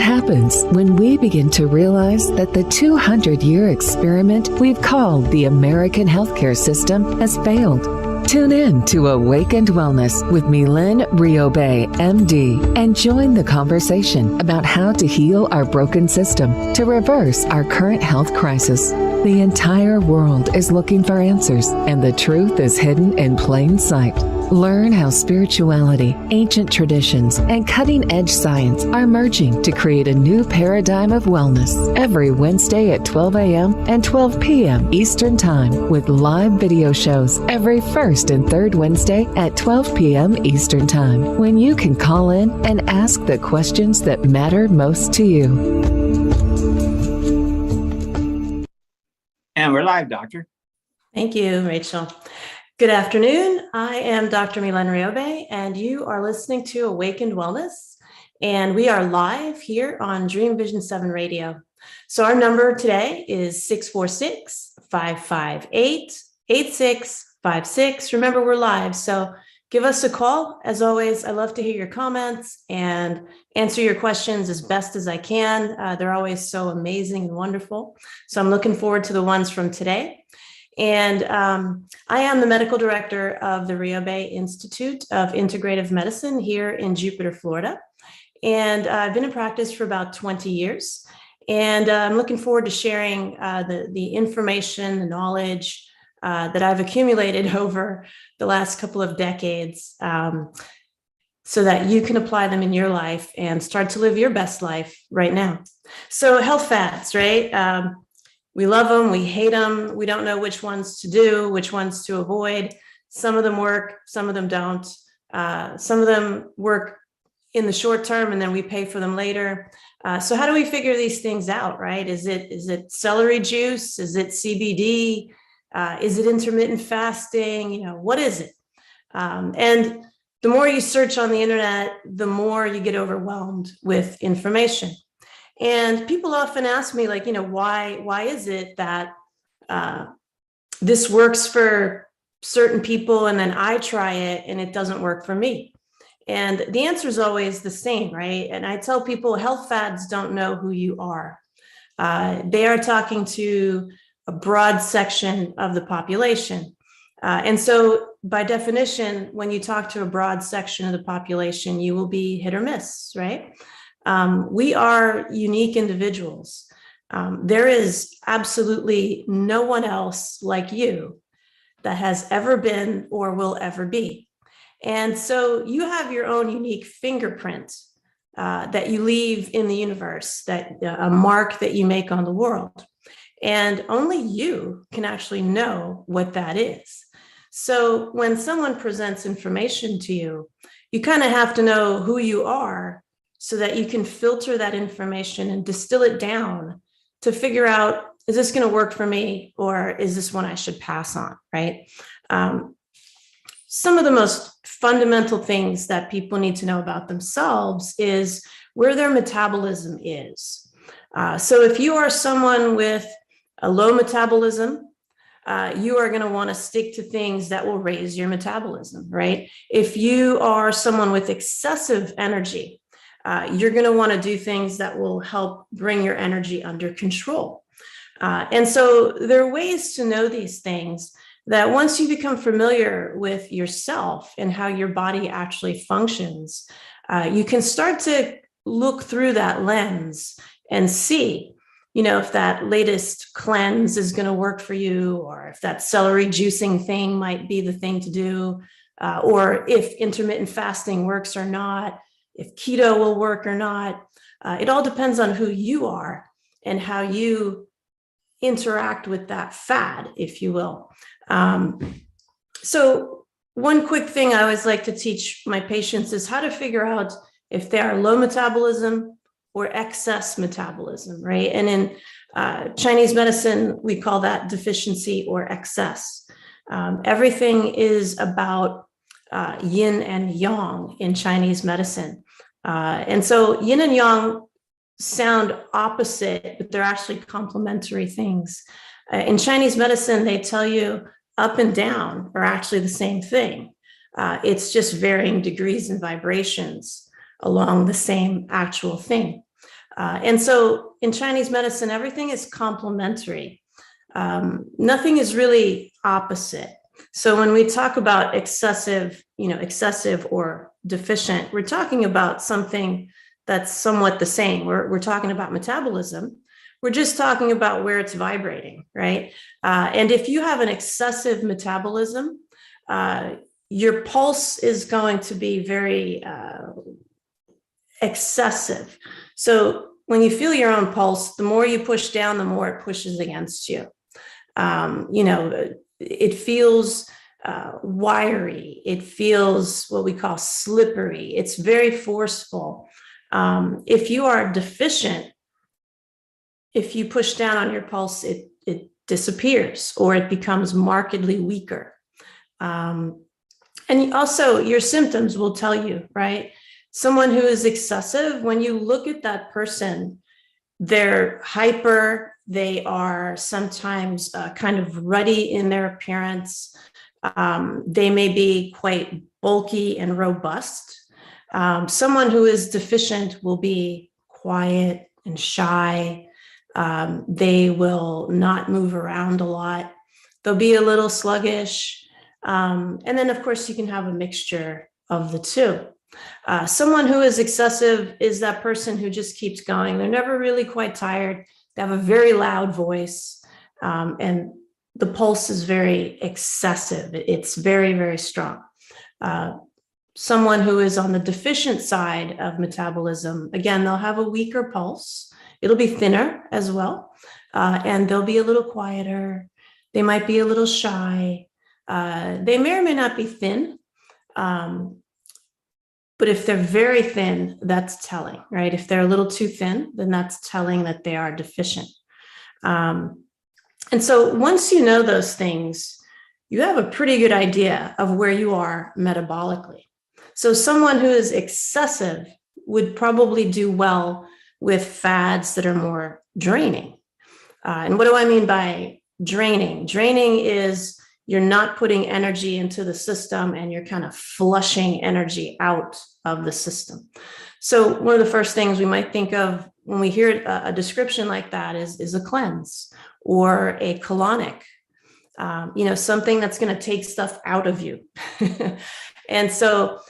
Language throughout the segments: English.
happens when we begin to realize that the 200-year experiment we've called the American healthcare system has failed? Tune in to Awakened Wellness with Mylaine Riobe, MD, and join the conversation about how to heal our broken system to reverse our current health crisis. The entire world is looking for answers, and the truth is hidden in plain sight. Learn how spirituality, ancient traditions, and cutting-edge science are merging to create a new paradigm of wellness every Wednesday at 12 a.m. and 12 p.m. Eastern Time, with live video shows every first and third Wednesday at 12 p.m. Eastern Time, when you can call in and ask the questions that matter most to you. And we're live, Doctor. Thank you, Rachel. Good afternoon. I am Dr. Mylaine Riobe, and you are listening to Awakened Wellness, and we are live here on Dream Vision 7 Radio. So our number today is 646-558-8656. Remember, we're live, so give us a call. As always, I love to hear your comments and answer your questions as best as I can. They're always so amazing and wonderful. So I'm looking forward to the ones from today. And I am the medical director of the Riobe Institute of Integrative Medicine here in Jupiter, Florida. And I've been in practice for about 20 years. And I'm looking forward to sharing the information, the knowledge that I've accumulated over the last couple of decades so that you can apply them in your life and start to live your best life right now. So health fads, right? We love them, we hate them, we don't know which ones to do, which ones to avoid. Some of them work, some of them don't. Some of them work in the short term and then we pay for them later. So how do we figure these things out, right? Is it celery juice? Is it CBD? Is it intermittent fasting? You know, what is it? And the more you search on the internet, the more you get overwhelmed with information. And people often ask me, like, you know, why is it that this works for certain people and then I try it and it doesn't work for me? And the answer is always the same, right? And I tell people health fads don't know who you are. They are talking to a broad section of the population. And so by definition, when you talk to a broad section of the population, you will be hit or miss, right? We are unique individuals. There is absolutely no one else like you that has ever been or will ever be. And so you have your own unique fingerprint that you leave in the universe, that a mark that you make on the world. And only you can actually know what that is. So when someone presents information to you, you kind of have to know who you are so that you can filter that information and distill it down to figure out, is this going to work for me or is this one I should pass on, right? Some of the most fundamental things that people need to know about themselves is where their metabolism is. So if you are someone with a low metabolism, you are going to want to stick to things that will raise your metabolism, right? If you are someone with excessive energy, you're going to want to do things that will help bring your energy under control. And so there are ways to know these things that once you become familiar with yourself and how your body actually functions, you can start to look through that lens and see, you know, if that latest cleanse is going to work for you, or if that celery juicing thing might be the thing to do, or if intermittent fasting works or not, if keto will work or not. It all depends on who you are and how you interact with that fad, if you will. So one quick thing I always like to teach my patients is how to figure out if they are low metabolism or excess metabolism, right? And in Chinese medicine, we call that deficiency or excess. Everything is about yin and yang in Chinese medicine. And so yin and yang sound opposite, but they're actually complementary things. In Chinese medicine, they tell you up and down are actually the same thing. It's just varying degrees and vibrations along the same actual thing. And so in Chinese medicine, everything is complementary. Nothing is really opposite. So when we talk about excessive or deficient, we're talking about something that's somewhat the same. We're talking about metabolism. We're just talking about where it's vibrating, right? And if you have an excessive metabolism, your pulse is going to be very excessive. So when you feel your own pulse, the more you push down, the more it pushes against you. It feels wiry. It feels what we call slippery. It's very forceful. If you are deficient, if you push down on your pulse, it disappears or it becomes markedly weaker. And also your symptoms will tell you, right? Someone who is excessive, when you look at that person, they're hyper, they are sometimes kind of ruddy in their appearance. They may be quite bulky and robust. Someone who is deficient will be quiet and shy. They will not move around a lot. They'll be a little sluggish. And then, of course, you can have a mixture of the two. Someone who is excessive is that person who just keeps going. They're never really quite tired. They have a very loud voice, and the pulse is very excessive. It's very, very strong. Someone who is on the deficient side of metabolism, again, they'll have a weaker pulse. It'll be thinner as well, and they'll be a little quieter. They might be a little shy. They may or may not be thin. But if they're very thin, that's telling, right? If they're a little too thin, then that's telling that they are deficient. And so once you know those things, you have a pretty good idea of where you are metabolically. So someone who is excessive would probably do well with fads that are more draining. And what do I mean by draining? Draining is you're not putting energy into the system and you're kind of flushing energy out of the system. So one of the first things we might think of when we hear a description like that is a cleanse or a colonic, something that's going to take stuff out of you. And so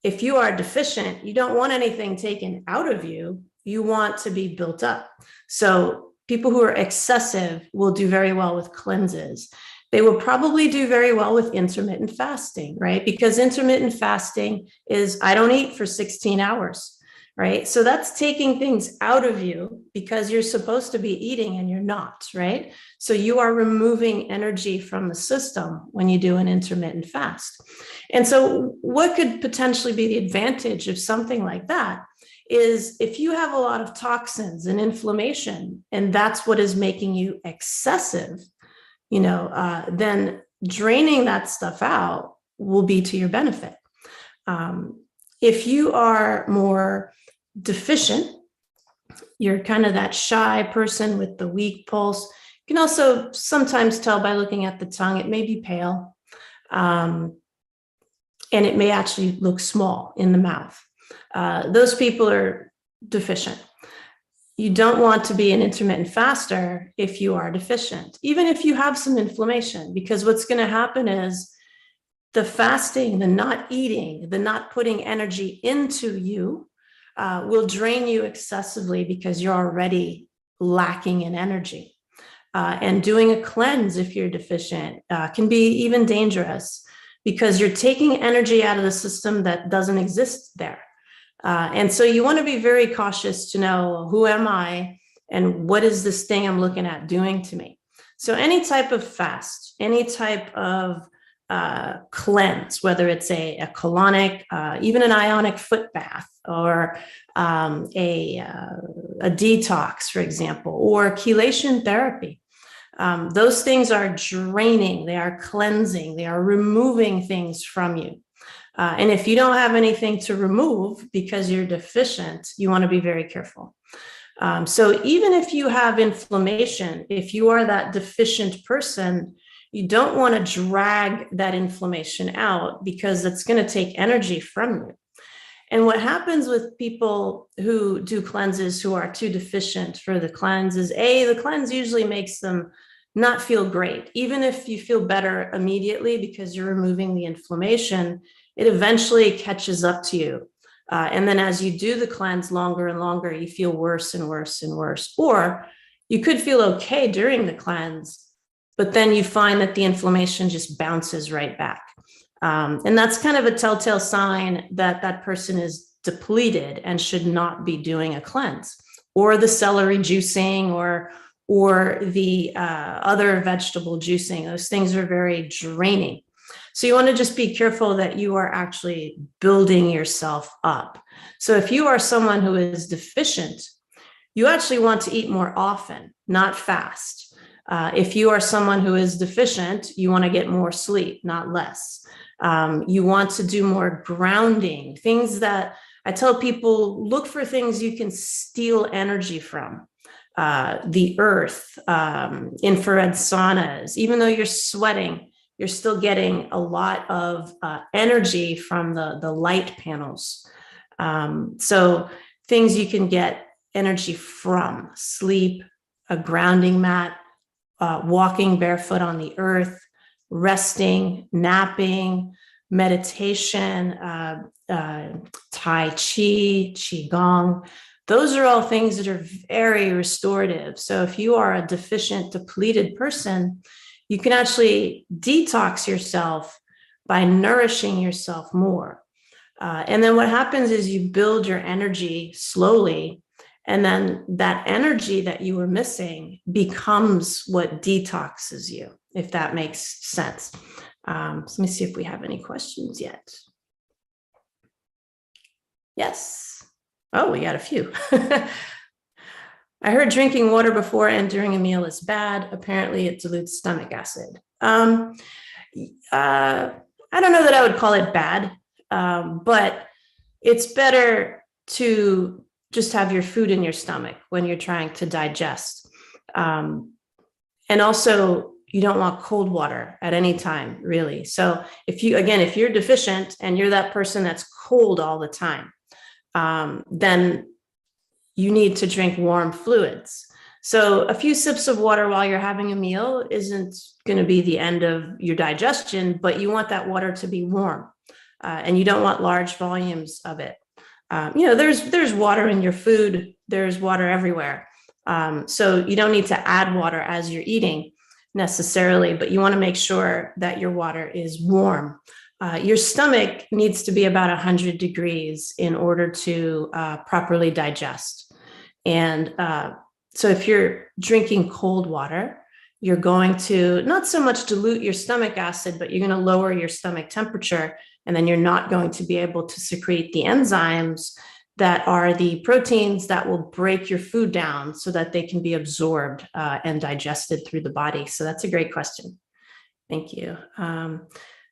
if you are deficient, you don't want anything taken out of you. You want to be built up. So people who are excessive will do very well with cleanses. They will probably do very well with intermittent fasting, right? Because intermittent fasting is, I don't eat for 16 hours, right? So that's taking things out of you because you're supposed to be eating and you're not, right? So you are removing energy from the system when you do an intermittent fast. And so what could potentially be the advantage of something like that is if you have a lot of toxins and inflammation, and that's what is making you excessive, then draining that stuff out will be to your benefit. If you are more deficient, you're kind of that shy person with the weak pulse. You can also sometimes tell by looking at the tongue, it may be pale, and it may actually look small in the mouth. Those people are deficient. You don't want to be an intermittent faster if you are deficient, even if you have some inflammation, because what's going to happen is the fasting, the not eating, the not putting energy into you will drain you excessively because you're already lacking in energy. And doing a cleanse if you're deficient can be even dangerous because you're taking energy out of the system that doesn't exist there. And so you want to be very cautious to know, who am I and what is this thing I'm looking at doing to me? So any type of fast, any type of cleanse, whether it's a colonic, even an ionic foot bath, or a detox, for example, or chelation therapy. Those things are draining, they are cleansing, they are removing things from you. And if you don't have anything to remove because you're deficient, you want to be very careful. So even if you have inflammation, if you are that deficient person, you don't want to drag that inflammation out because it's going to take energy from you. And what happens with people who do cleanses who are too deficient for the cleanse is the cleanse usually makes them not feel great. Even if you feel better immediately because you're removing the inflammation, it eventually catches up to you. And then as you do the cleanse longer and longer, you feel worse and worse and worse. Or you could feel okay during the cleanse, but then you find that the inflammation just bounces right back. And that's kind of a telltale sign that that person is depleted and should not be doing a cleanse, or the celery juicing, or the other vegetable juicing. Those things are very draining. So you want to just be careful that you are actually building yourself up. So if you are someone who is deficient, you actually want to eat more often, not fast. If you are someone who is deficient, you want to get more sleep, not less. You want to do more grounding, things that I tell people, look for things you can steal energy from. The earth, infrared saunas. Even though you're sweating, you're still getting a lot of energy from the light panels. So things you can get energy from: sleep, a grounding mat, walking barefoot on the earth, resting, napping, meditation, Tai Chi, Qigong. Those are all things that are very restorative. So if you are a deficient, depleted person, you can actually detox yourself by nourishing yourself more. And then what happens is you build your energy slowly, and then that energy that you were missing becomes what detoxes you, if that makes sense. So let me see if we have any questions yet. Yes. Oh, we got a few. I heard drinking water before and during a meal is bad. Apparently it dilutes stomach acid. I don't know that I would call it bad, but it's better to just have your food in your stomach when you're trying to digest. And also, you don't want cold water at any time, really. So if you're deficient and you're that person that's cold all the time, then you need to drink warm fluids. So a few sips of water while you're having a meal isn't going to be the end of your digestion, but you want that water to be warm, and you don't want large volumes of it. There's water in your food. There's water everywhere. So you don't need to add water as you're eating necessarily, but you want to make sure that your water is warm. Your stomach needs to be about 100 degrees in order to properly digest. And so if you're drinking cold water, you're going to not so much dilute your stomach acid, but you're going to lower your stomach temperature. And then you're not going to be able to secrete the enzymes that are the proteins that will break your food down so that they can be absorbed and digested through the body. So that's a great question. Thank you.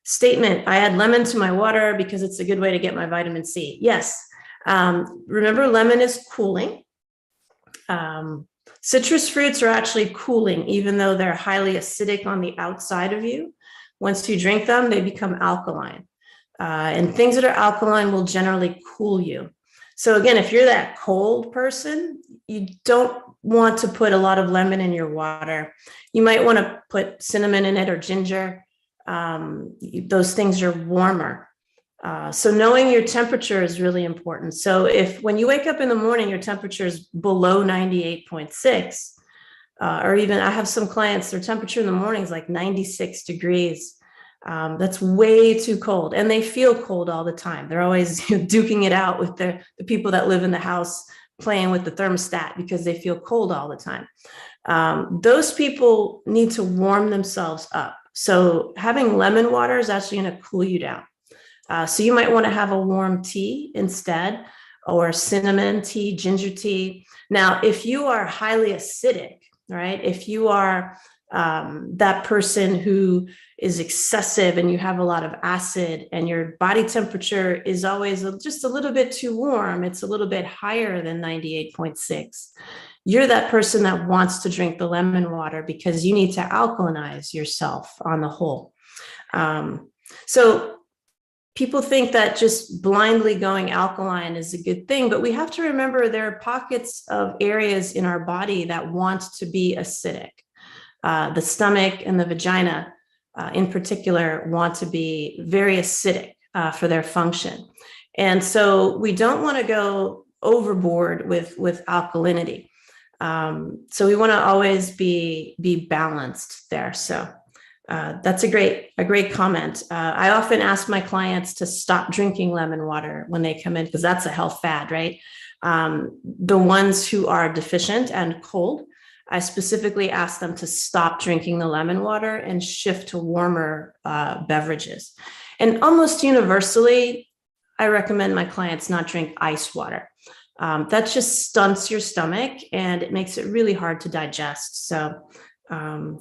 Statement: I add lemon to my water because it's a good way to get my vitamin C. Yes. Remember, lemon is cooling. Citrus fruits are actually cooling, even though they're highly acidic on the outside of you. Once you drink them, they become alkaline. And things that are alkaline will generally cool you. So again, if you're that cold person, you don't want to put a lot of lemon in your water. You might want to put cinnamon in it or ginger. Those things are warmer. So knowing your temperature is really important. So when you wake up in the morning, your temperature is below 98.6, or even I have some clients, their temperature in the morning is like 96 degrees. That's way too cold, and they feel cold all the time. They're always duking it out with the people that live in the house, playing with the thermostat because they feel cold all the time. Those people need to warm themselves up. So having lemon water is actually going to cool you down. So you might want to have a warm tea instead, or cinnamon tea, ginger tea. Now, if you are highly acidic, right? If you are that person who is excessive and you have a lot of acid and your body temperature is always just a little bit too warm, it's a little bit higher than 98.6. You're that person that wants to drink the lemon water because you need to alkalinize yourself on the whole. So people think that just blindly going alkaline is a good thing, but we have to remember there are pockets of areas in our body that want to be acidic. The stomach and the vagina in particular want to be very acidic for their function. And so we don't want to go overboard with alkalinity. So we want to always be balanced there. So that's a great comment. I often ask my clients to stop drinking lemon water when they come in, because that's a health fad, right? The ones who are deficient and cold, I specifically ask them to stop drinking the lemon water and shift to warmer beverages. And almost universally, I recommend my clients not drink ice water. That just stunts your stomach and it makes it really hard to digest. So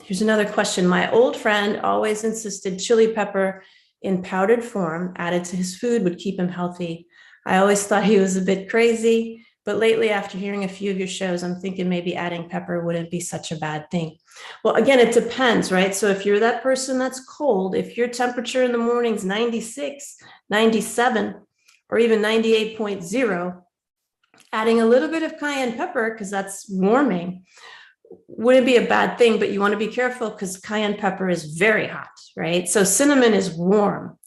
here's another question. My old friend always insisted chili pepper in powdered form added to his food would keep him healthy. I always thought he was a bit crazy, but lately after hearing a few of your shows, I'm thinking maybe adding pepper wouldn't be such a bad thing. Well, again, it depends, right? So if you're that person that's cold, if your temperature in the morning is 96, 97, or even 98.0, adding a little bit of cayenne pepper, because that's warming, wouldn't be a bad thing, but you want to be careful because cayenne pepper is very hot, right? So cinnamon is warm.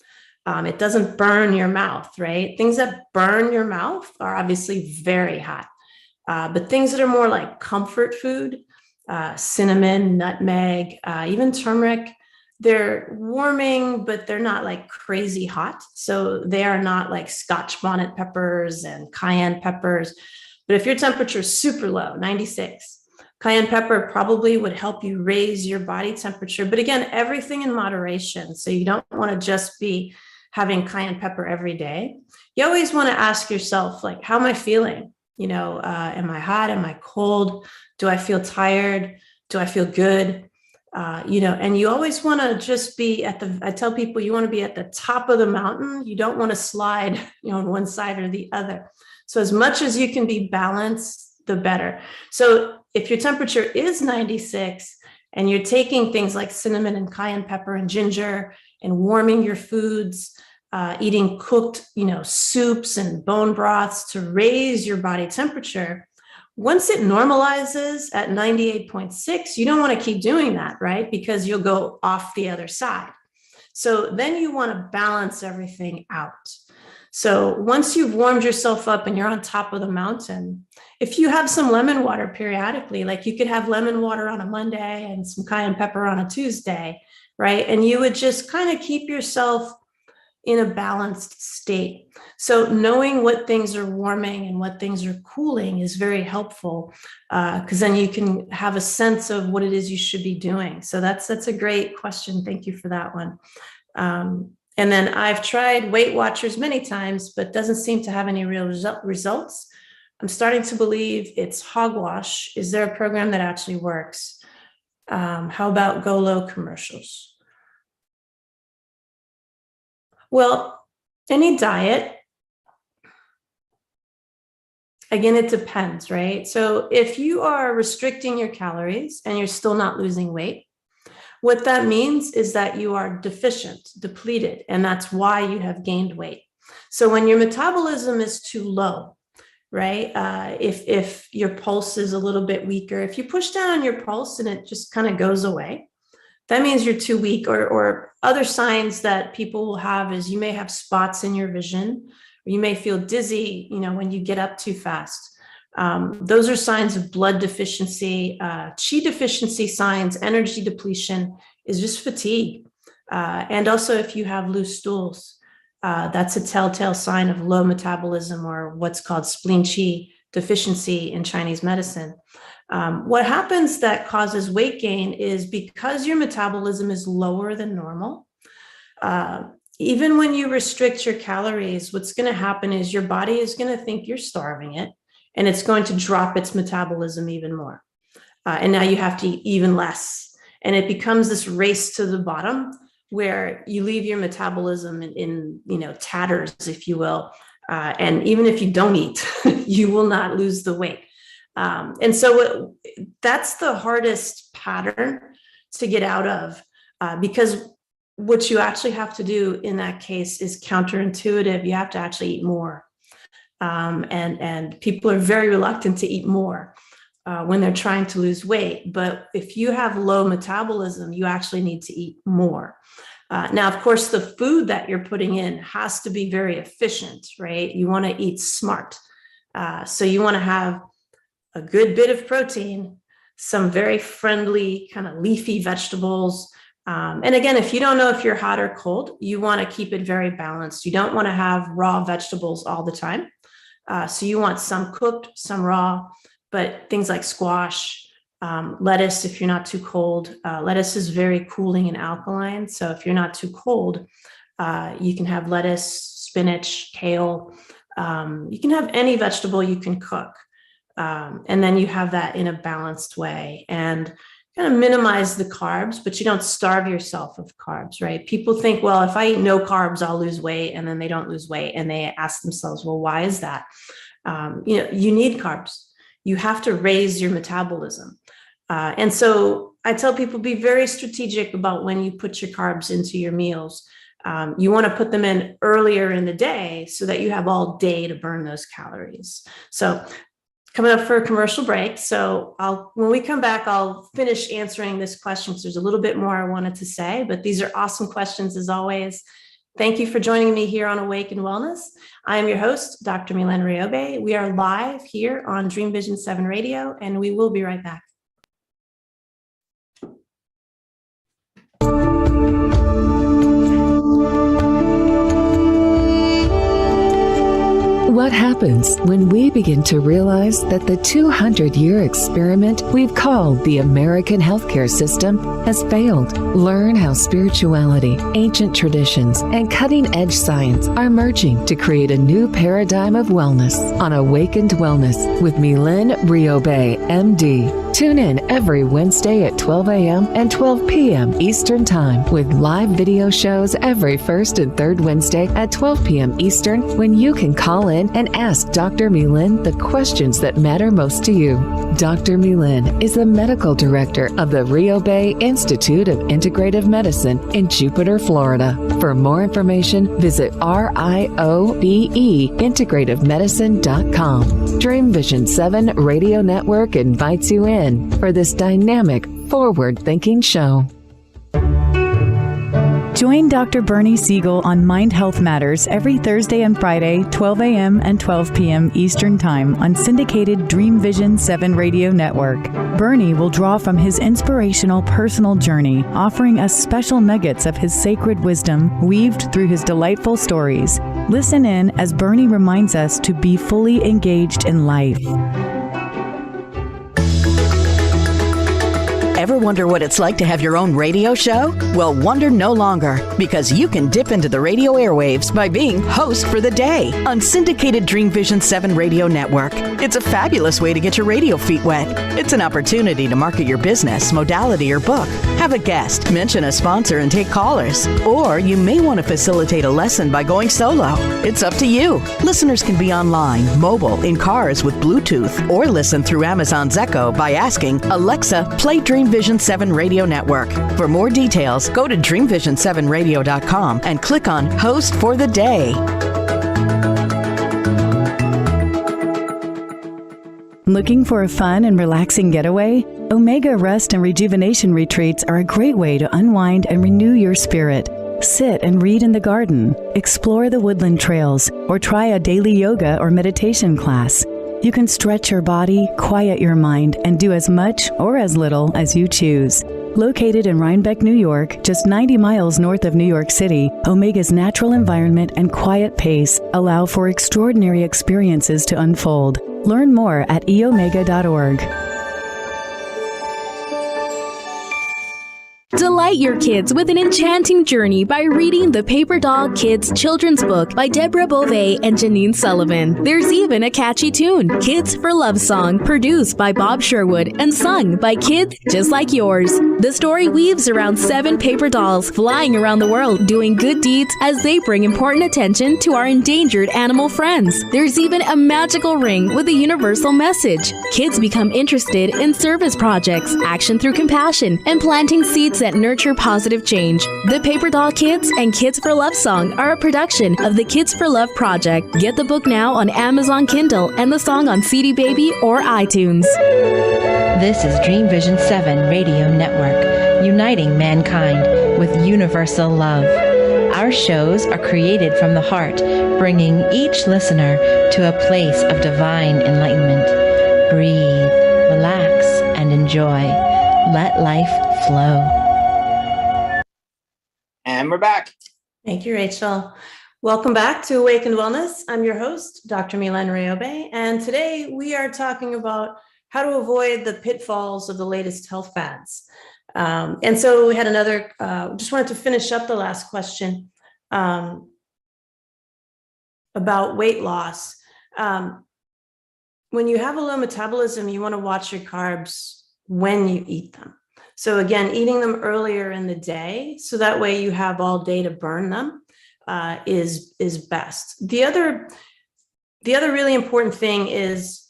It doesn't burn your mouth, right? Things that burn your mouth are obviously very hot. But things that are more like comfort food, cinnamon, nutmeg, even turmeric, they're warming, but they're not like crazy hot. So they are not like Scotch bonnet peppers and cayenne peppers. But if your temperature is super low, 96, cayenne pepper probably would help you raise your body temperature. But again, everything in moderation. So you don't want to just be having cayenne pepper every day. You always want to ask yourself, like, how am I feeling? You know, am I hot? Am I cold? Do I feel tired? Do I feel good? You know, and you always want to just be I tell people you want to be at the top of the mountain. You don't want to slide, you know, on one side or the other. So as much as you can be balanced, the better. So if your temperature is 96 and you're taking things like cinnamon and cayenne pepper and ginger and warming your foods, eating cooked, you know, soups and bone broths to raise your body temperature, once it normalizes at 98.6, you don't want to keep doing that, right? Because you'll go off the other side. So then you want to balance everything out. So once you've warmed yourself up and you're on top of the mountain, if you have some lemon water periodically, like you could have lemon water on a Monday and some cayenne pepper on a Tuesday, right? And you would just kind of keep yourself in a balanced state. So knowing what things are warming and what things are cooling is very helpful, because then you can have a sense of what it is you should be doing. So that's a great question. Thank you for that one. And then I've tried Weight Watchers many times, but doesn't seem to have any real results. I'm starting to believe it's hogwash. Is there a program that actually works? How about Go Low commercials? Well, any diet, again, it depends, right? So if you are restricting your calories and you're still not losing weight, what that means is that you are deficient, depleted, and that's why you have gained weight. So when your metabolism is too low, right? If your pulse is a little bit weaker, if you push down on your pulse and it just kind of goes away, that means you're too weak. Or other signs that people will have is you may have spots in your vision, or you may feel dizzy, you know, when you get up too fast. Those are signs of blood deficiency. Qi deficiency signs, energy depletion is just fatigue. And also if you have loose stools, that's a telltale sign of low metabolism, or what's called spleen qi deficiency in Chinese medicine. What happens that causes weight gain is because your metabolism is lower than normal. Even when you restrict your calories, what's going to happen is your body is going to think you're starving it, and it's going to drop its metabolism even more. And now you have to eat even less. And it becomes this race to the bottom where you leave your metabolism in tatters, if you will. And even if you don't eat, you will not lose the weight. And so that's the hardest pattern to get out of, because what you actually have to do in that case is counterintuitive. You have to actually eat more. And people are very reluctant to eat more when they're trying to lose weight. But if you have low metabolism, you actually need to eat more. Now, of course, the food that you're putting in has to be very efficient, right? You want to eat smart. So you want to have a good bit of protein, some very friendly kind of leafy vegetables. And again, if you don't know if you're hot or cold, you want to keep it very balanced. You don't want to have raw vegetables all the time. So you want some cooked, some raw, but things like squash, lettuce, if you're not too cold. Lettuce is very cooling and alkaline. So if you're not too cold, you can have lettuce, spinach, kale. You can have any vegetable you can cook. And then you have that in a balanced way and kind of minimize the carbs, but you don't starve yourself of carbs, right? People think, well, if I eat no carbs, I'll lose weight. And then they don't lose weight. And they ask themselves, well, why is that? You need carbs. You have to raise your metabolism. And so I tell people, be very strategic about when you put your carbs into your meals. You want to put them in earlier in the day so that you have all day to burn those calories. So coming up for a commercial break. So when we come back, I'll finish answering this question because there's a little bit more I wanted to say, but these are awesome questions as always. Thank you for joining me here on Awake and Wellness. I am your host, Dr. Mylaine Riobe. We are live here on Dream Vision 7 Radio, and we will be right back. What happens when we begin to realize that the 200-year experiment we've called the American healthcare system has failed? Learn how spirituality, ancient traditions, and cutting-edge science are merging to create a new paradigm of wellness on Awakened Wellness with Mylaine Riobe, MD. Tune in every Wednesday at 12 a.m. and 12 p.m. Eastern Time with live video shows every first and third Wednesday at 12 p.m. Eastern, when you can call in and ask Dr. Mylaine the questions that matter most to you. Dr. Mylaine is the medical director of the Riobe Institute of Integrative Medicine in Jupiter, Florida. For more information, visit RIOBE-integrativemedicine.com. Dream Vision 7 Radio Network invites you in for this dynamic, forward-thinking show. Join Dr. Bernie Siegel on Mind Health Matters every Thursday and Friday, 12 a.m. and 12 p.m. Eastern Time on syndicated Dream Vision 7 Radio Network. Bernie will draw from his inspirational personal journey, offering us special nuggets of his sacred wisdom weaved through his delightful stories. Listen in as Bernie reminds us to be fully engaged in life. Ever wonder what it's like to have your own radio show? Well, wonder no longer, because you can dip into the radio airwaves by being host for the day on syndicated Dream Vision 7 Radio Network. It's a fabulous way to get your radio feet wet. It's an opportunity to market your business, modality, or book. Have a guest, mention a sponsor, and take callers. Or you may want to facilitate a lesson by going solo. It's up to you. Listeners can be online, mobile, in cars with Bluetooth, or listen through Amazon's Echo by asking, Alexa, play Dream Vision 7 Radio Network. For more details, go to dreamvision7radio.com and click on Host for the Day. Looking for a fun and relaxing getaway? Omega Rest and Rejuvenation retreats are a great way to unwind and renew your spirit. Sit and read in the garden, explore the woodland trails, or try a daily yoga or meditation class. You can stretch your body, quiet your mind, and do as much or as little as you choose. Located in Rhinebeck, New York, just 90 miles north of New York City, Omega's natural environment and quiet pace allow for extraordinary experiences to unfold. Learn more at eomega.org. Delight your kids with an enchanting journey by reading the Paper Doll Kids children's book by Deborah Beauvais and Janine Sullivan. There's even a catchy tune, Kids for Love Song, produced by Bob Sherwood and sung by kids just like yours. The story weaves around 7 paper dolls flying around the world doing good deeds as they bring important attention to our endangered animal friends. There's even a magical ring with a universal message. Kids become interested in service projects, action through compassion, and planting seeds that nurture positive change. The Paper Doll Kids and Kids for Love song are a production of the Kids for Love Project. Get the book now on Amazon Kindle and the song on CD Baby or iTunes. This is Dream Vision 7 Radio Network, uniting mankind with universal love. Our shows are created from the heart, bringing each listener to a place of divine enlightenment. Breathe, relax, and enjoy. Let life flow. And we're back. Thank you, Rachel. Welcome back to Awakened Wellness. I'm your host, Dr. Mylaine Riobe, and today we are talking about how to avoid the pitfalls of the latest health fads. And so we had another, just wanted to finish up the last question about weight loss. When you have a low metabolism, you want to watch your carbs when you eat them. So again, eating them earlier in the day, so that way you have all day to burn them, is best. The other really important thing is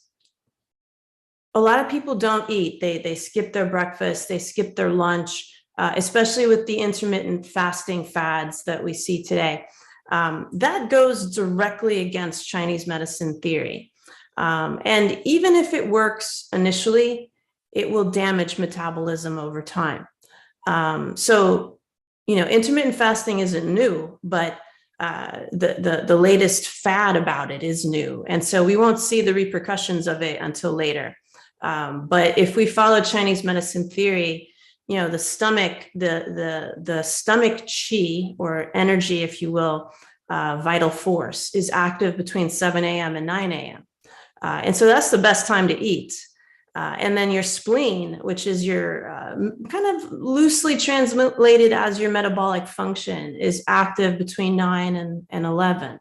a lot of people don't eat. They skip their breakfast, they skip their lunch, especially with the intermittent fasting fads that we see today. That goes directly against Chinese medicine theory. And even if it works initially, it will damage metabolism over time. So, intermittent fasting isn't new, but the latest fad about it is new. And so we won't see the repercussions of it until later. But if we follow Chinese medicine theory, the stomach, the stomach qi, or energy, if you will, vital force, is active between 7 a.m. and 9 a.m. And so that's the best time to eat. And then your spleen, which is your kind of loosely translated as your metabolic function, is active between 9 and 11.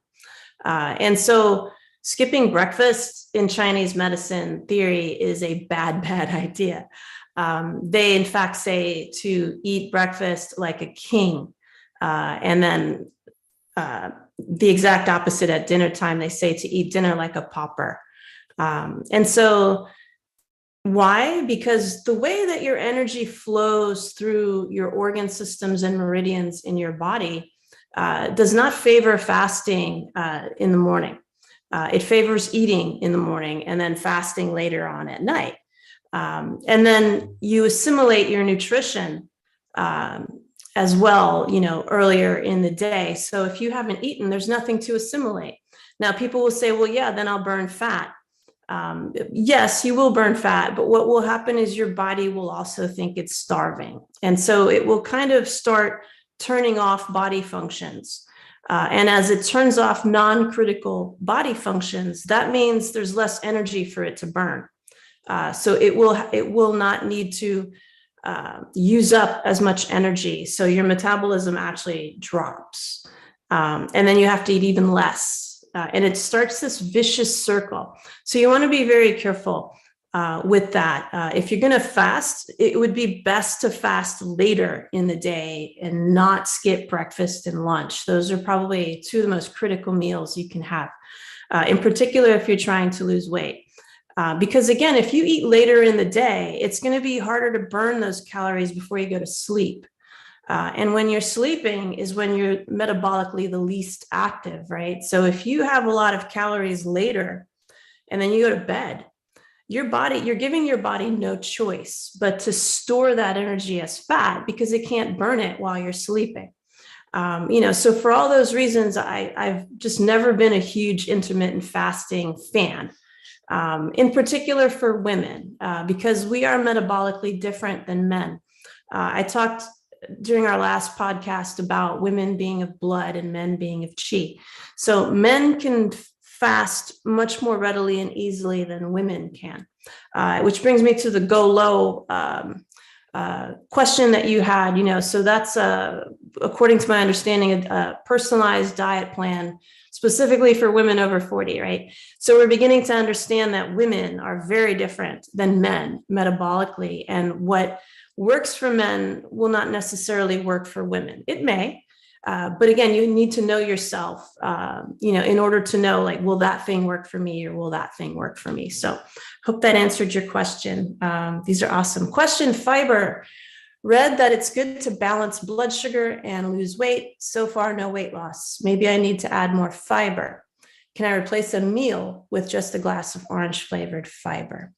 And so skipping breakfast in Chinese medicine theory is a bad idea. They, in fact, say to eat breakfast like a king. And then the exact opposite at dinner time, they say to eat dinner like a pauper. And so why? Because the way that your energy flows through your organ systems and meridians in your body does not favor fasting in the morning. It favors eating in the morning and then fasting later on at night. And then you assimilate your nutrition as well, earlier in the day. So if you haven't eaten, there's nothing to assimilate. Now, people will say, well, yeah, then I'll burn fat. Yes, you will burn fat, but what will happen is your body will also think it's starving. And so it will kind of start turning off body functions. And as it turns off non-critical body functions, that means there's less energy for it to burn. So it will not need to use up as much energy. So your metabolism actually drops. And then you have to eat even less. And it starts this vicious circle. So you want to be very careful with that. If you're going to fast, it would be best to fast later in the day and not skip breakfast and lunch. Those are probably two of the most critical meals you can have, in particular if you're trying to lose weight. Because again, if you eat later in the day, it's going to be harder to burn those calories before you go to sleep. And when you're sleeping is when you're metabolically the least active, right? So if you have a lot of calories later and then you go to bed, you're giving your body no choice but to store that energy as fat because it can't burn it while you're sleeping. So for all those reasons, I've just never been a huge intermittent fasting fan, in particular for women, because we are metabolically different than men. I talked during our last podcast about women being of blood and men being of chi. So men can fast much more readily and easily than women can, which brings me to the go low question that you had, so that's according to my understanding, a personalized diet plan specifically for women over 40, right? So we're beginning to understand that women are very different than men metabolically, and what works for men will not necessarily work for women. It may, but again, you need to know yourself, in order to know, like, will that thing work for me or will that thing work for me? So hope that answered your question. These are awesome. Question fiber. Read that it's good to balance blood sugar and lose weight. So far, no weight loss. Maybe I need to add more fiber. Can I replace a meal with just a glass of orange flavored fiber?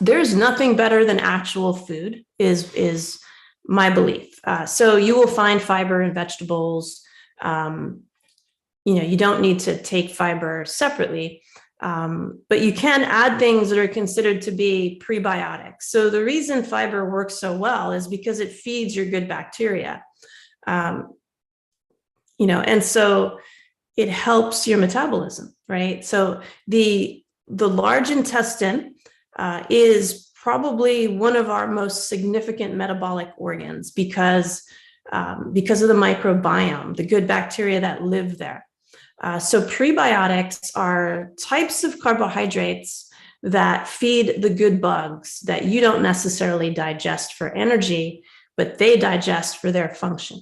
There's nothing better than actual food is my belief. So you will find fiber in vegetables. You don't need to take fiber separately, but you can add things that are considered to be prebiotics. So the reason fiber works so well is because it feeds your good bacteria, and so it helps your metabolism, right? So the large intestine is probably one of our most significant metabolic organs because of the microbiome, the good bacteria that live there. So prebiotics are types of carbohydrates that feed the good bugs that you don't necessarily digest for energy, but they digest for their function.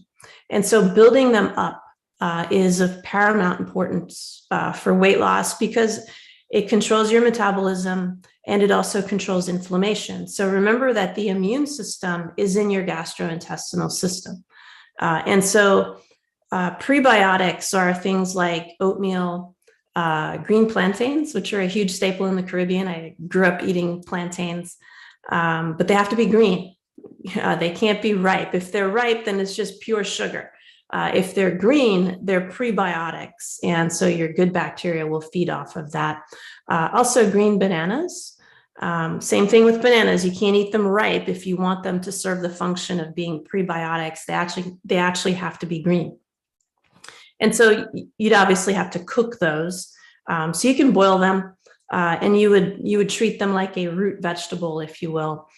And so building them up is of paramount importance for weight loss because it controls your metabolism and it also controls inflammation. So remember that the immune system is in your gastrointestinal system. And so prebiotics are things like oatmeal, green plantains, which are a huge staple in the Caribbean. I grew up eating plantains, but they have to be green. They can't be ripe. If they're ripe, then it's just pure sugar. If they're green, they're prebiotics. And so your good bacteria will feed off of that. Also green bananas. Same thing with bananas. You can't eat them ripe if you want them to serve the function of being prebiotics. They actually have to be green. And so you'd obviously have to cook those. So you can boil them and you would treat them like a root vegetable, if you will.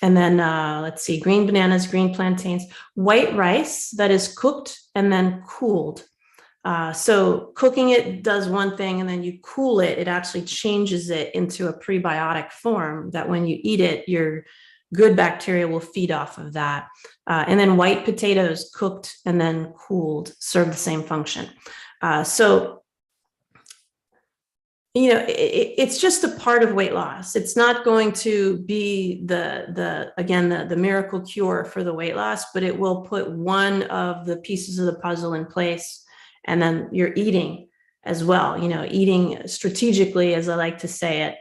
And then let's see, green bananas, green plantains, white rice that is cooked and then cooled. So cooking it does one thing, and then you cool it, it actually changes it into a prebiotic form that when you eat it, your good bacteria will feed off of that. And then white potatoes cooked and then cooled serve the same function. It's just a part of weight loss. It's not going to be the miracle cure for the weight loss, but it will put one of the pieces of the puzzle in place. And then you're eating as well, eating strategically, as I like to say it,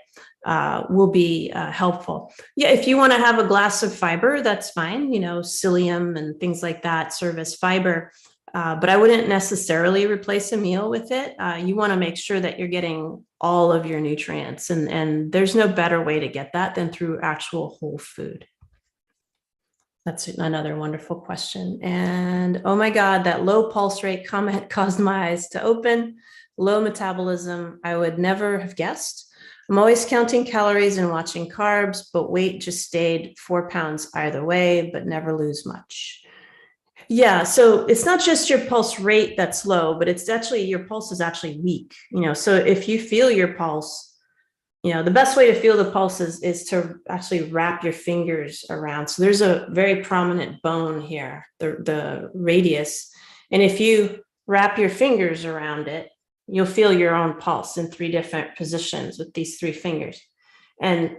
will be helpful. Yeah, if you want to have a glass of fiber, that's fine. Psyllium and things like that serve as fiber. But I wouldn't necessarily replace a meal with it. You want to make sure that you're getting all of your nutrients, and there's no better way to get that than through actual whole food. That's another wonderful question. And oh my God, that low pulse rate comment caused my eyes to open. Low metabolism, I would never have guessed. I'm always counting calories and watching carbs, but weight just stayed 4 pounds either way, but never lose much. Yeah, so it's not just your pulse rate that's low, but it's actually your pulse is actually weak. So if you feel your pulse, the best way to feel the pulse is to actually wrap your fingers around. So there's a very prominent bone here, the radius. And if you wrap your fingers around it, you'll feel your own pulse in 3 different positions with these 3 fingers. And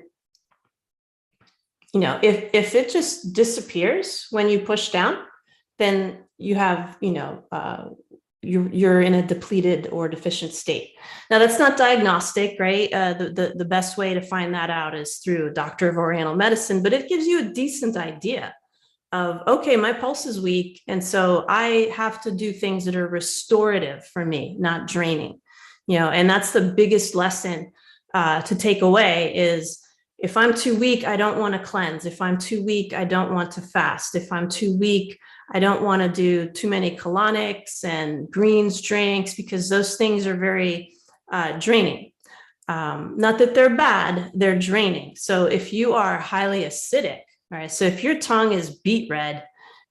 if it just disappears when you push down, then you have, you're in a depleted or deficient state. Now, that's not diagnostic, right? The best way to find that out is through a doctor of Oriental medicine, but it gives you a decent idea of, okay, my pulse is weak, and so I have to do things that are restorative for me, not draining. And that's the biggest lesson to take away is, if I'm too weak, I don't want to cleanse. If I'm too weak, I don't want to fast. If I'm too weak, I don't want to do too many colonics and greens drinks, because those things are very draining. Not that they're bad, they're draining. So if you are highly acidic, right? So if your tongue is beet red,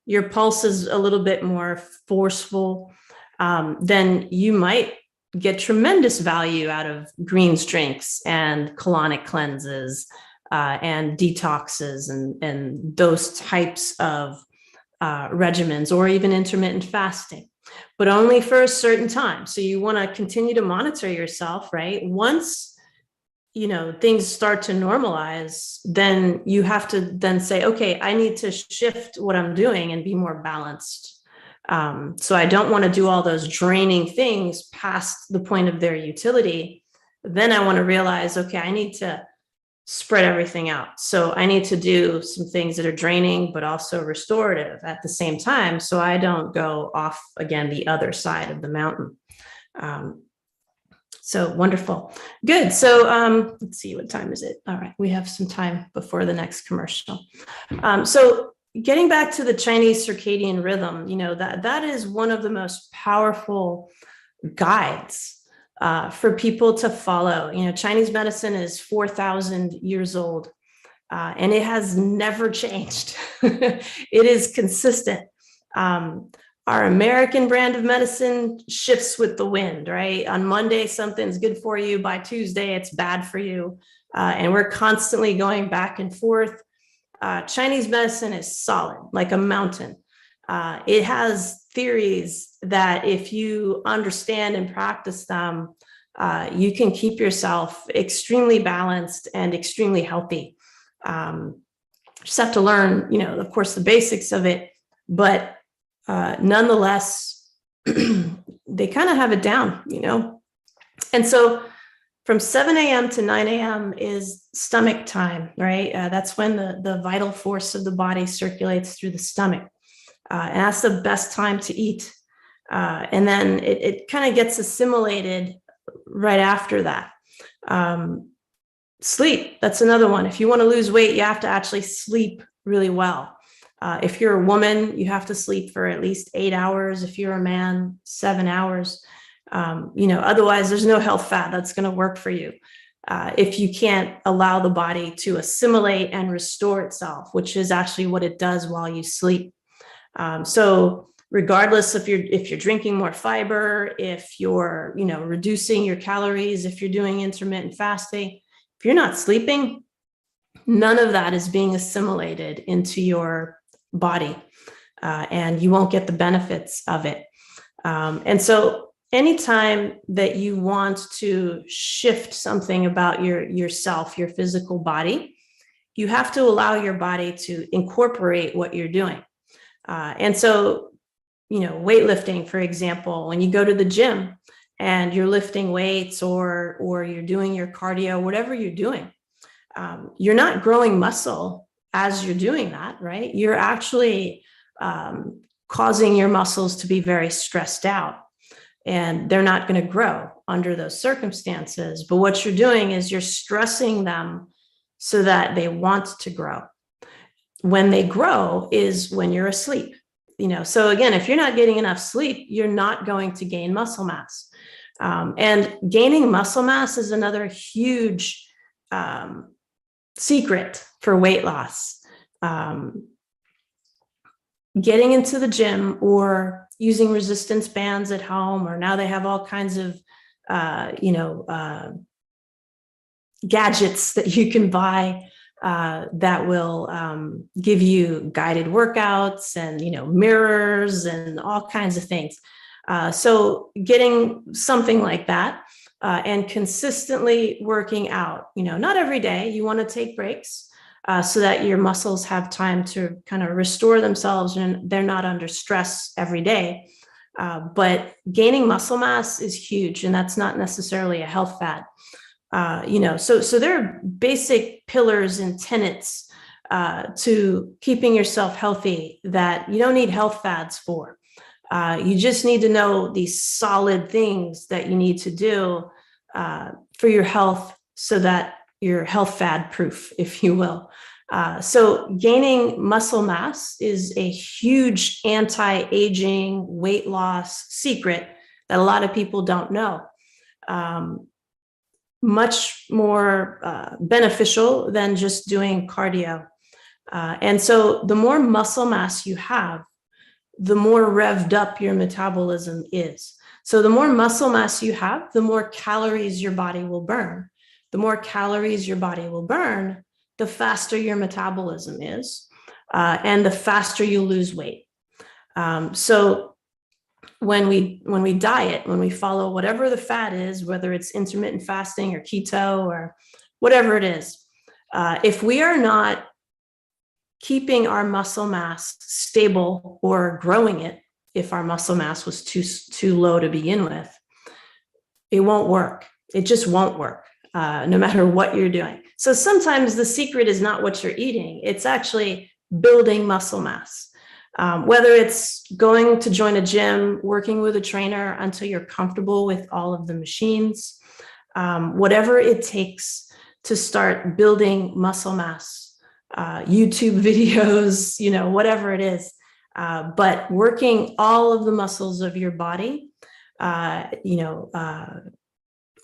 your pulse is a little bit more forceful, then you might get tremendous value out of greens drinks and colonic cleanses and detoxes and those types of regimens, or even intermittent fasting, but only for a certain time. So you want to continue to monitor yourself, right? Once things start to normalize, then you have to then say, okay, I need to shift what I'm doing and be more balanced. So I don't want to do all those draining things past the point of their utility. Then I want to realize, okay, I need to spread everything out. So I need to do some things that are draining, but also restorative at the same time, so I don't go off again the other side of the mountain. So wonderful. Good. So let's see, what time is it? All right. We have some time before the next commercial. So getting back to the Chinese circadian rhythm, that is one of the most powerful guides for people to follow. Chinese medicine is 4,000 years old, and it has never changed. It is consistent. Our American brand of medicine shifts with the wind, right? On Monday, something's good for you. By Tuesday, it's bad for you. And we're constantly going back and forth. Chinese medicine is solid, like a mountain. It has theories that if you understand and practice them, you can keep yourself extremely balanced and extremely healthy. Just have to learn, of course, the basics of it, but nonetheless, they kind of have it down, And so from 7 a.m. to 9 a.m. is stomach time, right? That's when the vital force of the body circulates through the stomach. And that's the best time to eat. And then it kind of gets assimilated right after that. Sleep, that's another one. If you want to lose weight, you have to actually sleep really well. If you're a woman, you have to sleep for at least 8 hours. If you're a man, 7 hours. Otherwise there's no health fad that's going to work for you. If you can't allow the body to assimilate and restore itself, which is actually what it does while you sleep. So regardless if you're drinking more fiber, if you're, reducing your calories, if you're doing intermittent fasting, if you're not sleeping, none of that is being assimilated into your body, and you won't get the benefits of it. And so anytime that you want to shift something about yourself, your physical body, you have to allow your body to incorporate what you're doing. And so, weightlifting, for example, when you go to the gym and you're lifting weights or you're doing your cardio, whatever you're doing, you're not growing muscle as you're doing that, right? You're actually causing your muscles to be very stressed out, and they're not going to grow under those circumstances. But what you're doing is you're stressing them so that they want to grow. When they grow is when you're asleep. So again, if you're not getting enough sleep, you're not going to gain muscle mass. And gaining muscle mass is another huge secret for weight loss. Getting into the gym or using resistance bands at home, or now they have all kinds of, gadgets that you can buy that will give you guided workouts and, mirrors and all kinds of things. So getting something like that and consistently working out, not every day. You want to take breaks so that your muscles have time to kind of restore themselves and they're not under stress every day. But gaining muscle mass is huge, and that's not necessarily a health fad. So there are basic pillars and tenets to keeping yourself healthy that you don't need health fads for. You just need to know these solid things that you need to do for your health so that you're health fad proof, if you will. So gaining muscle mass is a huge anti-aging weight loss secret that a lot of people don't know. Much more beneficial than just doing cardio. And so the more muscle mass you have, the more revved up your metabolism is. So the more muscle mass you have, the more calories your body will burn. The more calories your body will burn, the faster your metabolism is, and the faster you lose weight. So when we diet, when we follow whatever the fad is, whether it's intermittent fasting or keto or whatever it is. If we are not keeping our muscle mass stable or growing it, if our muscle mass was too low to begin with, it won't work. It just won't work, no matter what you're doing. So sometimes the secret is not what you're eating. It's actually building muscle mass. Whether it's going to join a gym, working with a trainer until you're comfortable with all of the machines, whatever it takes to start building muscle mass, YouTube videos, whatever it is, but working all of the muscles of your body,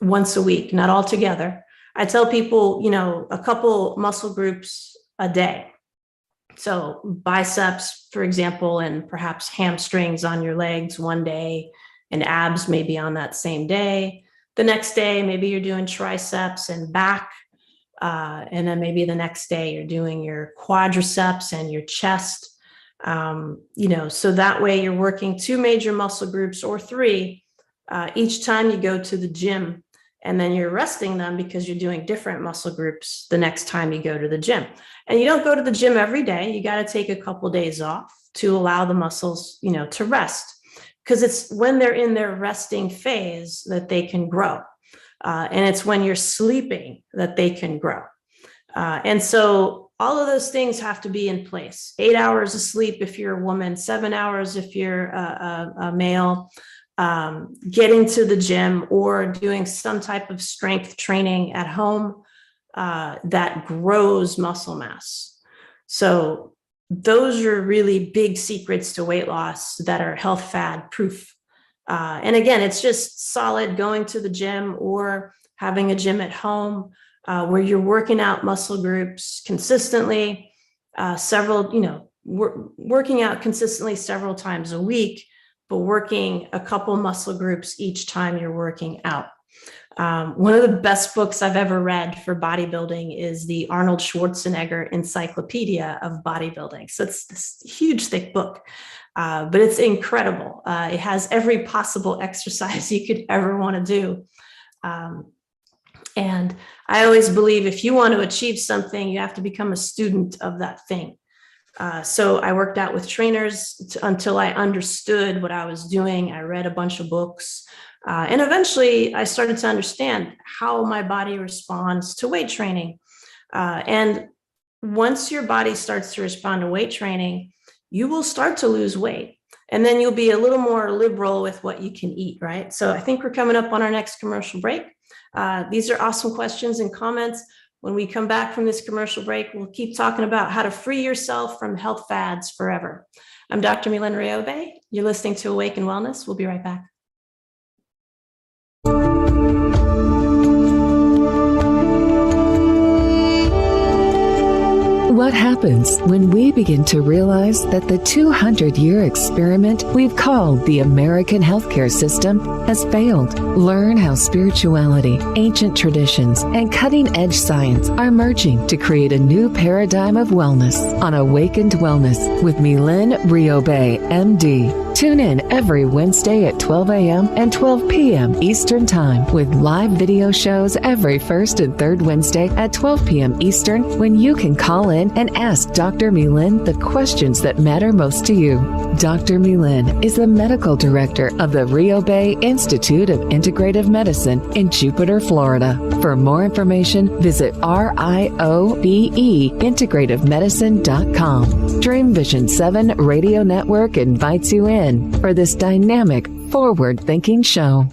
once a week, not all together. I tell people, a couple muscle groups a day. So biceps, for example, and perhaps hamstrings on your legs one day, and abs maybe on that same day. The next day, maybe you're doing triceps and back. And then maybe the next day you're doing your quadriceps and your chest. So that way you're working 2 major muscle groups or 3 each time you go to the gym. And then you're resting them because you're doing different muscle groups the next time you go to the gym. And you don't go to the gym every day. You got to take a couple days off to allow the muscles, to rest, because it's when they're in their resting phase that they can grow. And it's when you're sleeping that they can grow. And so all of those things have to be in place. 8 hours of sleep if you're a woman, 7 hours if you're a male. Getting to the gym or doing some type of strength training at home that grows muscle mass. So those are really big secrets to weight loss that are health fad proof. And again, it's just solid going to the gym or having a gym at home where you're working out muscle groups consistently, working out consistently several times a week, but working a couple muscle groups each time you're working out. One of the best books I've ever read for bodybuilding is the Arnold Schwarzenegger Encyclopedia of Bodybuilding. So it's this huge, thick book, but it's incredible. It has every possible exercise you could ever want to do. And I always believe if you want to achieve something, you have to become a student of that thing. So I worked out with trainers until I understood what I was doing. I read a bunch of books, and eventually I started to understand how my body responds to weight training. And once your body starts to respond to weight training, you will start to lose weight. And then you'll be a little more liberal with what you can eat, right? So I think we're coming up on our next commercial break. These are awesome questions and comments. When we come back from this commercial break, we'll keep talking about how to free yourself from health fads forever. I'm Dr. Mylaine Riobe. You're listening to Awaken Wellness. We'll be right back. What happens when we begin to realize that the 200-year experiment we've called the American healthcare system has failed? Learn how spirituality, ancient traditions, and cutting-edge science are merging to create a new paradigm of wellness on Awakened Wellness with Mylaine Riobe, MD. Tune in every Wednesday at 12 a.m. and 12 p.m. Eastern Time with live video shows every first and third Wednesday at 12 p.m. Eastern, when you can call in and ask Dr. Mylaine the questions that matter most to you. Dr. Mylaine is the medical director of the Riobe Institute of Integrative Medicine in Jupiter, Florida. For more information, visit RIOBE-integrativemedicine.com. Dream Vision 7 Radio Network invites you in for this dynamic, forward-thinking show.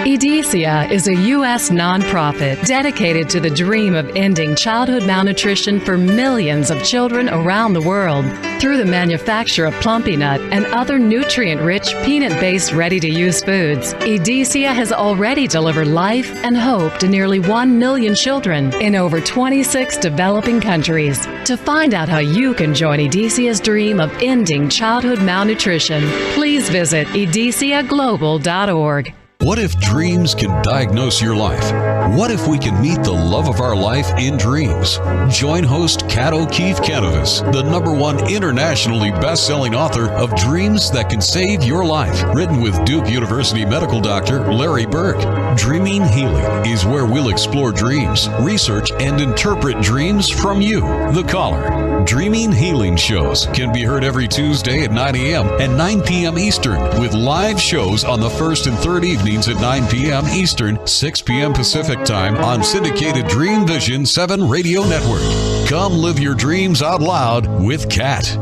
EDECIA is a U.S. nonprofit dedicated to the dream of ending childhood malnutrition for millions of children around the world through the manufacture of Plumpy Nut and other nutrient-rich, peanut-based, ready-to-use foods. EDECIA has already delivered life and hope to nearly 1 million children in over 26 developing countries. To find out how you can join EDECIA's dream of ending childhood malnutrition, please visit edeciaglobal.org. What if dreams can diagnose your life? What if we can meet the love of our life in dreams? Join host Kat O'Keefe Canavas, the #1 internationally best-selling author of Dreams That Can Save Your Life, written with Duke University medical doctor Larry Burke. Dreaming Healing is where we'll explore dreams, research, and interpret dreams from you, the caller. Dreaming Healing shows can be heard every Tuesday at 9 a.m. and 9 p.m. Eastern, with live shows on the first and third evenings at 9 p.m. Eastern, 6 p.m. Pacific Time on syndicated Dream Vision 7 Radio Network. Come live your dreams out loud with Kat.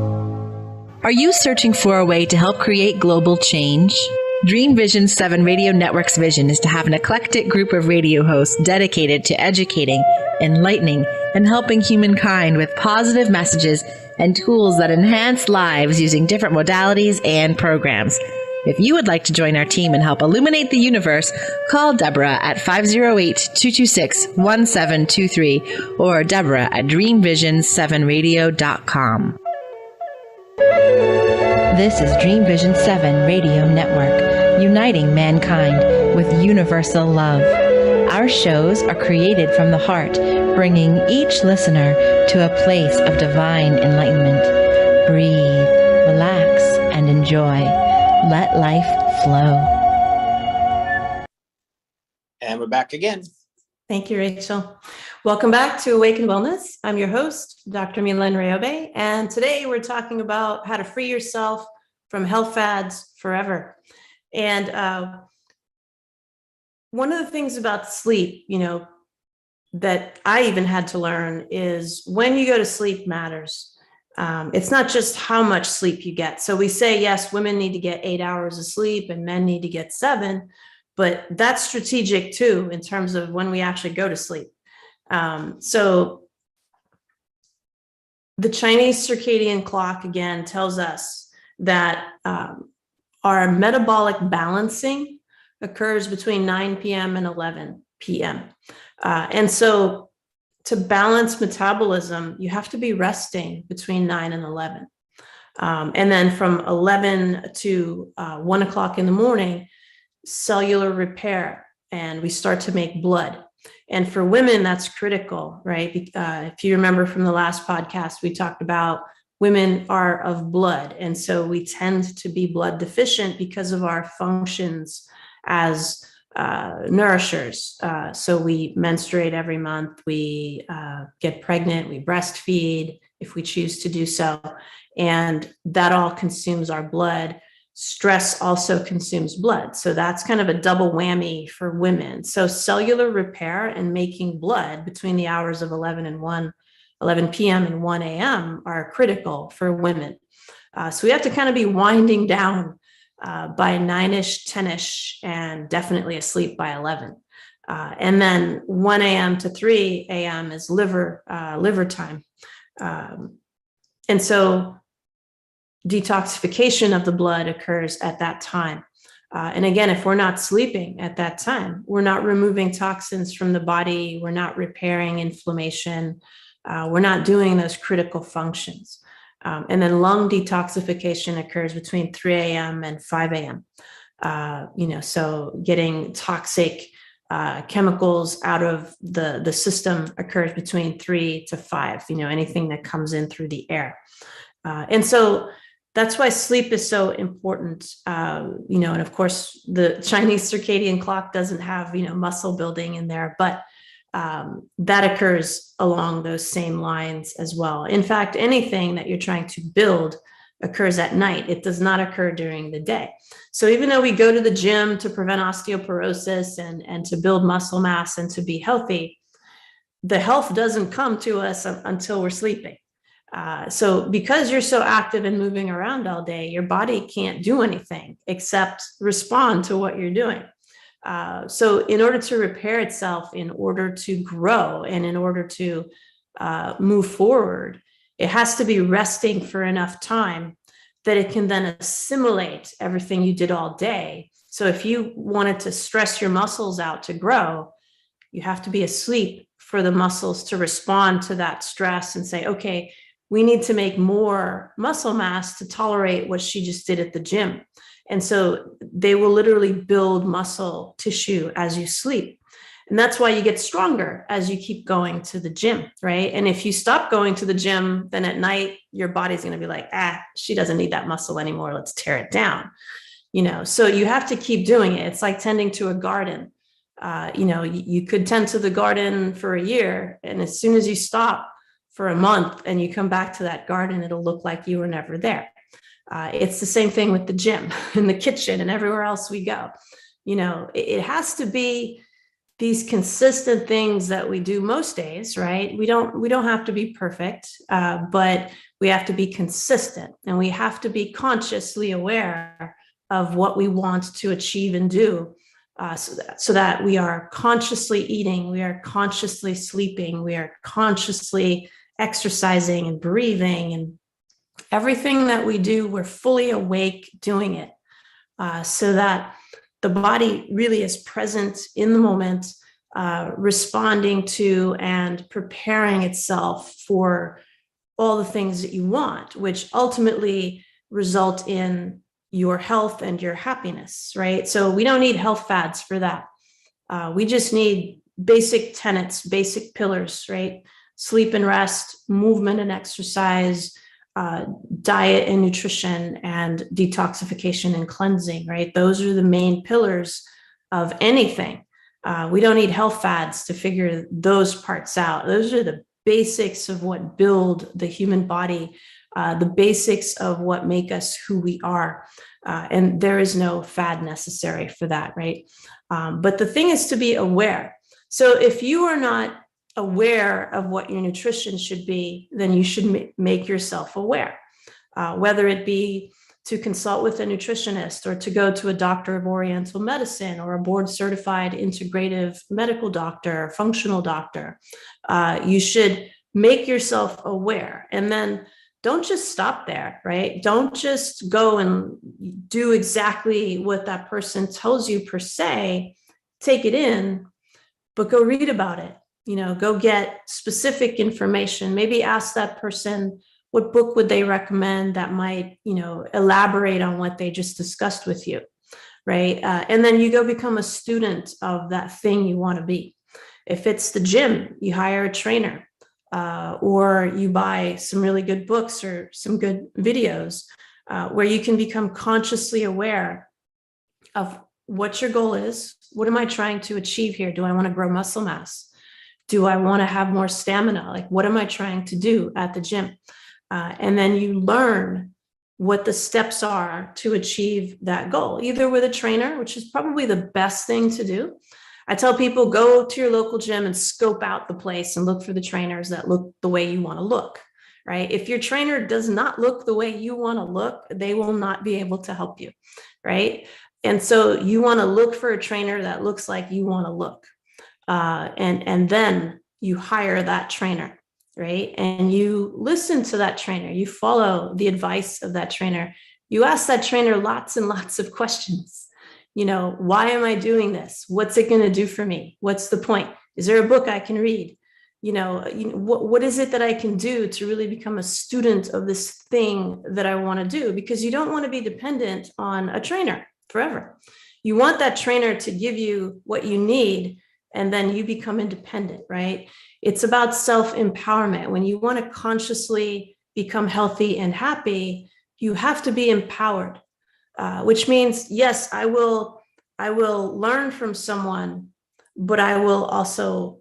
Are you searching for a way to help create global change? Dream Vision 7 Radio Network's vision is to have an eclectic group of radio hosts dedicated to educating, enlightening, and helping humankind with positive messages and tools that enhance lives using different modalities and programs. If you would like to join our team and help illuminate the universe, call Deborah at 508-226-1723 or Deborah at dreamvision7radio.com. This is Dream Vision 7 Radio Network, uniting mankind with universal love. Our shows are created from the heart, bringing each listener to a place of divine enlightenment. Breathe, relax, and enjoy. Let life flow. And we're back again. Thank you, Rachel. Welcome back to Awaken Wellness. I'm your host, Dr. Mylaine Riobe, and today we're talking about how to free yourself from health fads forever. And one of the things about sleep, that I even had to learn is when you go to sleep matters. It's not just how much sleep you get. So we say, yes, women need to get 8 hours of sleep and men need to get 7, but that's strategic too, in terms of when we actually go to sleep. So the Chinese circadian clock, again, tells us that our metabolic balancing occurs between 9 p.m. and 11 p.m. And so to balance metabolism, you have to be resting between 9 and 11. And then from 11 to 1 o'clock in the morning, cellular repair, and we start to make blood. And for women, that's critical, right? If you remember from the last podcast, we talked about women are of blood. And so we tend to be blood deficient because of our functions as nourishers. So we menstruate every month, we get pregnant, we breastfeed if we choose to do so. And that all consumes our blood. Stress also consumes blood. So that's kind of a double whammy for women. So cellular repair and making blood between the hours of 11 p.m. and 1 a.m. are critical for women. So we have to kind of be winding down by 9-ish, 10-ish, and definitely asleep by 11. And then 1 a.m. to 3 a.m. is liver time. And so detoxification of the blood occurs at that time. And again, if we're not sleeping at that time, we're not removing toxins from the body, we're not repairing inflammation, we're not doing those critical functions. And then lung detoxification occurs between 3 a.m. and 5 a.m. So getting toxic chemicals out of the system occurs between 3 to 5, anything that comes in through the air. And so that's why sleep is so important, and of course the Chinese circadian clock doesn't have, muscle building in there, but that occurs along those same lines as well. In fact, anything that you're trying to build occurs at night. It does not occur during the day. So even though we go to the gym to prevent osteoporosis and to build muscle mass and to be healthy, the health doesn't come to us until we're sleeping. So because you're so active and moving around all day, your body can't do anything except respond to what you're doing. So in order to repair itself, in order to grow, and in order to move forward, it has to be resting for enough time that it can then assimilate everything you did all day. So if you wanted to stress your muscles out to grow, you have to be asleep for the muscles to respond to that stress and say, okay, we need to make more muscle mass to tolerate what she just did at the gym. And so they will literally build muscle tissue as you sleep. And that's why you get stronger as you keep going to the gym, right? And if you stop going to the gym, then at night, your body's going to be like, she doesn't need that muscle anymore. Let's tear it down. So you have to keep doing it. It's like tending to a garden. You could tend to the garden for a year, and as soon as you stop for a month and you come back to that garden, it'll look like you were never there. It's the same thing with the gym and the kitchen and everywhere else we go. It has to be these consistent things that we do most days, right? We don't have to be perfect, but we have to be consistent, and we have to be consciously aware of what we want to achieve and do, so that we are consciously eating, we are consciously sleeping, we are consciously exercising and breathing, and everything that we do, we're fully awake doing it, so that the body really is present in the moment, responding to and preparing itself for all the things that you want, which ultimately result in your health and your happiness, right? So we don't need health fads for that. We just need basic tenets, basic pillars, right? Sleep and rest, movement and exercise, diet and nutrition, and detoxification and cleansing, right? Those are the main pillars of anything. We don't need health fads to figure those parts out. Those are the basics of what build the human body, the basics of what make us who we are. And there is no fad necessary for that, right? But the thing is to be aware. So if you are not aware of what your nutrition should be, then you should make yourself aware, whether it be to consult with a nutritionist or to go to a doctor of Oriental medicine or a board certified integrative medical doctor, functional doctor. You should make yourself aware, and then don't just stop there, right? Don't just go and do exactly what that person tells you per se, take it in, but go read about it. Go get specific information. Maybe ask that person, what book would they recommend that might, elaborate on what they just discussed with you, right? And then you go become a student of that thing you want to be. If it's the gym, you hire a trainer, or you buy some really good books or some good videos, where you can become consciously aware of what your goal is. What am I trying to achieve here? Do I want to grow muscle mass? Do I want to have more stamina? Like, what am I trying to do at the gym? And then you learn what the steps are to achieve that goal, either with a trainer, which is probably the best thing to do. I tell people, go to your local gym and scope out the place and look for the trainers that look the way you want to look, right? If your trainer does not look the way you want to look, they will not be able to help you, right? And so you want to look for a trainer that looks like you want to look. And then you hire that trainer, right? And you listen to that trainer, you follow the advice of that trainer. You ask that trainer lots and lots of questions. Why am I doing this? What's it going to do for me? What's the point? Is there a book I can read? What is it that I can do to really become a student of this thing that I want to do? Because you don't want to be dependent on a trainer forever. You want that trainer to give you what you need, and then you become independent, right? It's about self-empowerment. When you want to consciously become healthy and happy, you have to be empowered, which means, yes, I will learn from someone, but I will also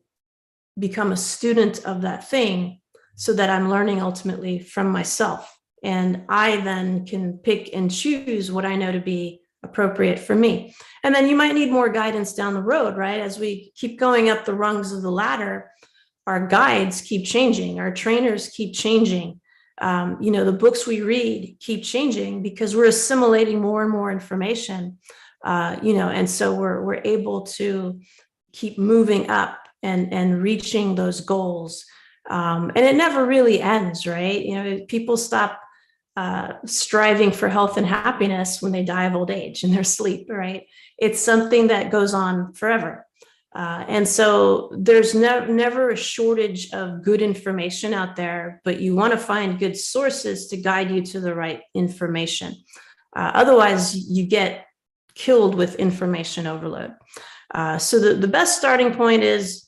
become a student of that thing so that I'm learning ultimately from myself. And I then can pick and choose what I know to be appropriate for me. And then you might need more guidance down the road, right? As we keep going up the rungs of the ladder, our guides keep changing, our trainers keep changing. The books we read keep changing because we're assimilating more and more information, and so we're able to keep moving up and reaching those goals. And it never really ends, right? People stop striving for health and happiness when they die of old age in their sleep, right? It's something that goes on forever. And so there's never a shortage of good information out there, but you want to find good sources to guide you to the right information. Otherwise, you get killed with information overload. So the best starting point is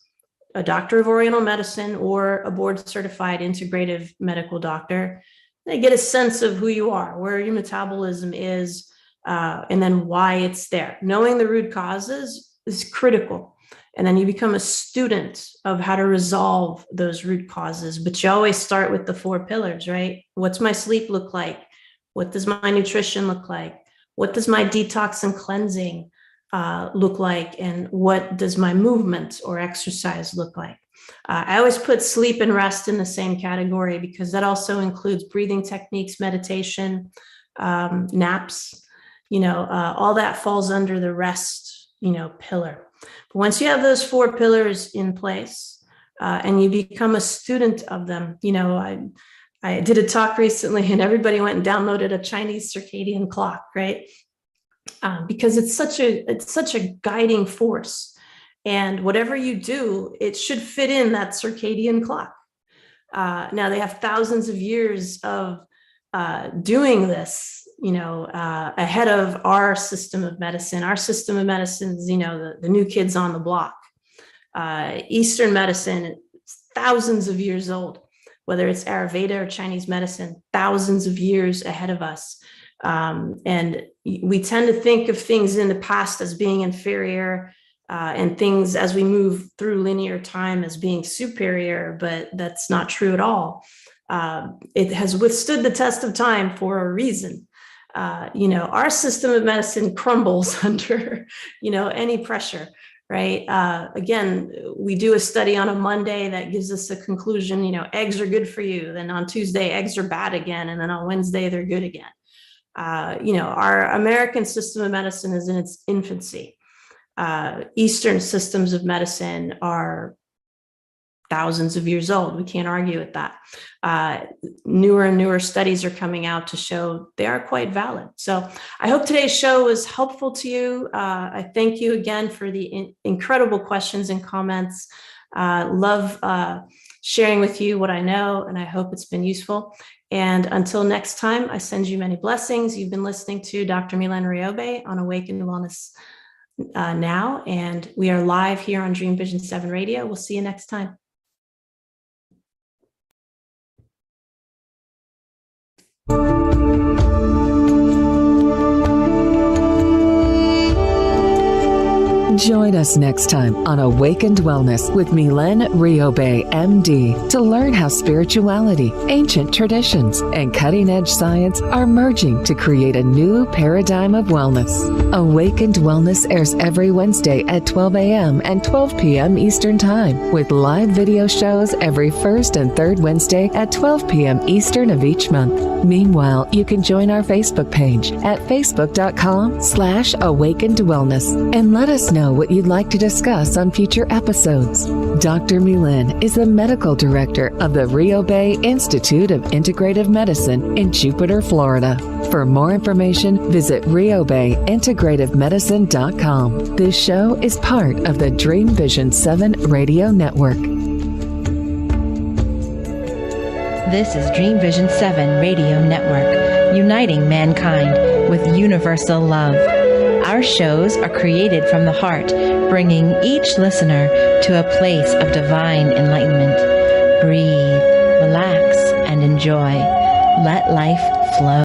a doctor of Oriental medicine or a board-certified integrative medical doctor. They get a sense of who you are, where your metabolism is, and then why it's there. Knowing the root causes is critical. And then you become a student of how to resolve those root causes. But you always start with the 4 pillars, right? What's my sleep look like? What does my nutrition look like? What does my detox and cleansing look like? And what does my movement or exercise look like? I always put sleep and rest in the same category because that also includes breathing techniques, meditation, naps, all that falls under the rest, pillar. But once you have those 4 pillars in place and you become a student of them, I did a talk recently and everybody went and downloaded a Chinese circadian clock, right? Because it's such a guiding force. And whatever you do, it should fit in that circadian clock. Now they have thousands of years of doing this, ahead of our system of medicine. Our system of medicine is, the new kids on the block. Eastern medicine, thousands of years old, whether it's Ayurveda or Chinese medicine, thousands of years ahead of us. And we tend to think of things in the past as being inferior, and things as we move through linear time as being superior, but that's not true at all. It has withstood the test of time for a reason. Our system of medicine crumbles under, any pressure, right? Again, we do a study on a Monday that gives us a conclusion, eggs are good for you. Then on Tuesday, eggs are bad again. And then on Wednesday, they're good again. Our American system of medicine is in its infancy. Eastern systems of medicine are thousands of years old. We can't argue with that. Newer and newer studies are coming out to show they are quite valid. So I hope today's show was helpful to you. I thank you again for the incredible questions and comments. Love sharing with you what I know, and I hope it's been useful. And until next time, I send you many blessings. You've been listening to Dr. Mylaine Riobe on Awakened Wellness Now, and we are live here on Dream Vision 7 Radio. We'll see you next time. Join us next time on Awakened Wellness with Mylaine Riobe, MD, to learn how spirituality, ancient traditions, and cutting-edge science are merging to create a new paradigm of wellness. Awakened Wellness airs every Wednesday at 12 a.m. and 12 p.m. Eastern Time, with live video shows every first and third Wednesday at 12 p.m. Eastern of each month. Meanwhile, you can join our Facebook page at facebook.com/awakenedwellness and let us know what you'd like to discuss on future episodes. Dr. Mylaine is the medical director of the Riobe Institute of Integrative Medicine in Jupiter, Florida. For more information, visit riobeintegrativemedicine.com. This show is part of the Dream Vision 7 Radio Network. This is Dream Vision 7 Radio Network, uniting mankind with universal love. Our shows are created from the heart, bringing each listener to a place of divine enlightenment. Breathe, relax, and enjoy. Let life flow.